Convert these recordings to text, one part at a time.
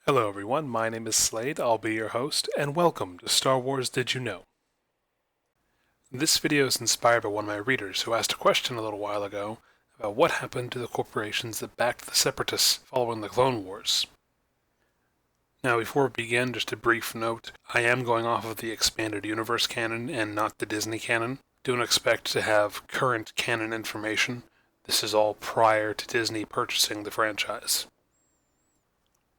Hello everyone, my name is Slade, I'll be your host, and welcome to Star Wars Did You Know? This video is inspired by one of my readers who asked a question a little while ago about what happened to the corporations that backed the Separatists following the Clone Wars. Now before we begin, just a brief note, I am going off of the expanded universe canon and not the Disney canon. Don't expect to have current canon information. This is all prior to Disney purchasing the franchise.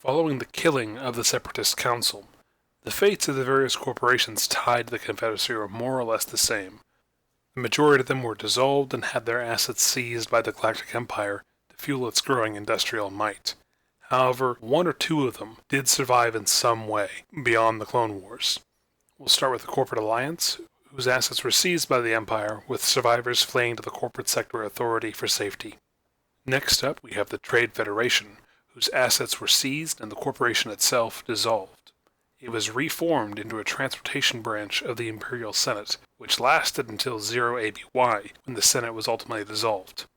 Following the killing of the Separatist Council, the fates of the various corporations tied to the Confederacy were more or less the same. The majority of them were dissolved and had their assets seized by the Galactic Empire to fuel its growing industrial might. However, one or two of them did survive in some way beyond the Clone Wars. We'll start with the Corporate Alliance, whose assets were seized by the Empire, with survivors fleeing to the Corporate Sector Authority for safety. Next up, we have the Trade Federation, whose assets were seized and the corporation itself dissolved. It was reformed into a transportation branch of the Imperial Senate, which lasted until 0 ABY, when the Senate was ultimately dissolved.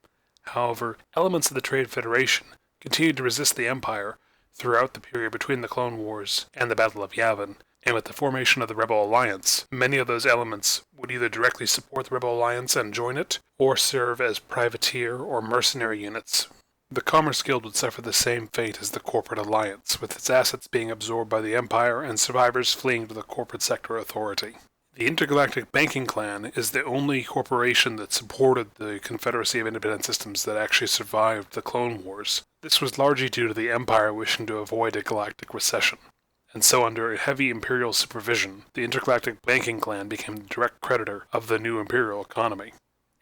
However, elements of the Trade Federation continued to resist the Empire throughout the period between the Clone Wars and the Battle of Yavin, and with the formation of the Rebel Alliance, many of those elements would either directly support the Rebel Alliance and join it, or serve as privateer or mercenary units. The Commerce Guild would suffer the same fate as the Corporate Alliance, with its assets being absorbed by the Empire and survivors fleeing to the Corporate Sector Authority. The Intergalactic Banking Clan is the only corporation that supported the Confederacy of Independent Systems that actually survived the Clone Wars. This was largely due to the Empire wishing to avoid a galactic recession. And so under heavy Imperial supervision, the Intergalactic Banking Clan became the direct creditor of the new Imperial economy.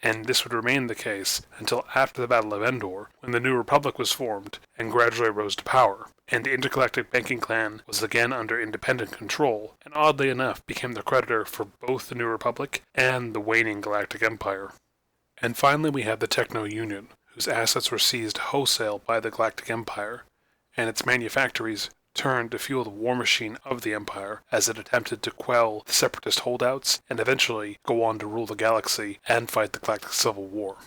And this would remain the case until after the Battle of Endor, when the New Republic was formed and gradually rose to power, and the Intergalactic Banking Clan was again under independent control, and oddly enough became the creditor for both the New Republic and the waning Galactic Empire. And finally we have the Techno Union, whose assets were seized wholesale by the Galactic Empire, and its manufactories turned to fuel the war machine of the Empire as it attempted to quell the Separatist holdouts and eventually go on to rule the galaxy and fight the Galactic Civil War.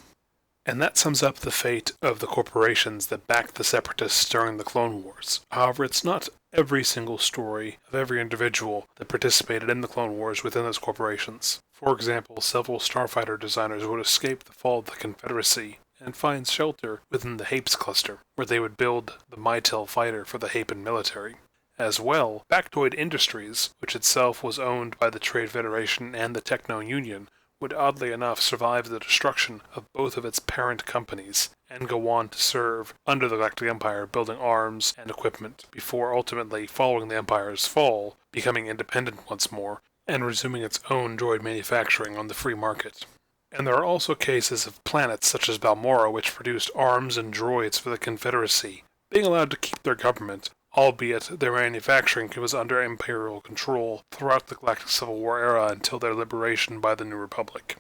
And that sums up the fate of the corporations that backed the Separatists during the Clone Wars. However, it's not every single story of every individual that participated in the Clone Wars within those corporations. For example, several starfighter designers would escape the fall of the Confederacy and find shelter within the Hapes cluster, where they would build the Mytel fighter for the Hapan military. As well, Factoid Industries, which itself was owned by the Trade Federation and the Techno Union, would oddly enough survive the destruction of both of its parent companies, and go on to serve under the Galactic Empire building arms and equipment, before ultimately, following the Empire's fall, becoming independent once more, and resuming its own droid manufacturing on the free market. And there are also cases of planets such as Balmora which produced arms and droids for the Confederacy, being allowed to keep their government, albeit their manufacturing was under Imperial control throughout the Galactic Civil War era until their liberation by the New Republic.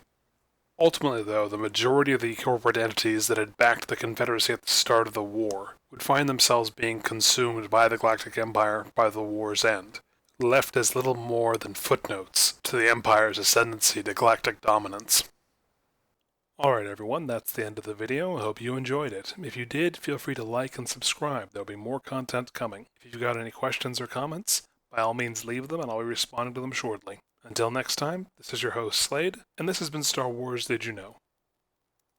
Ultimately, though, the majority of the corporate entities that had backed the Confederacy at the start of the war would find themselves being consumed by the Galactic Empire by the war's end, left as little more than footnotes to the Empire's ascendancy to galactic dominance. Alright everyone, that's the end of the video. I hope you enjoyed it. If you did, feel free to like and subscribe. There'll be more content coming. If you've got any questions or comments, by all means leave them and I'll be responding to them shortly. Until next time, this is your host Slade, and this has been Star Wars Did You Know?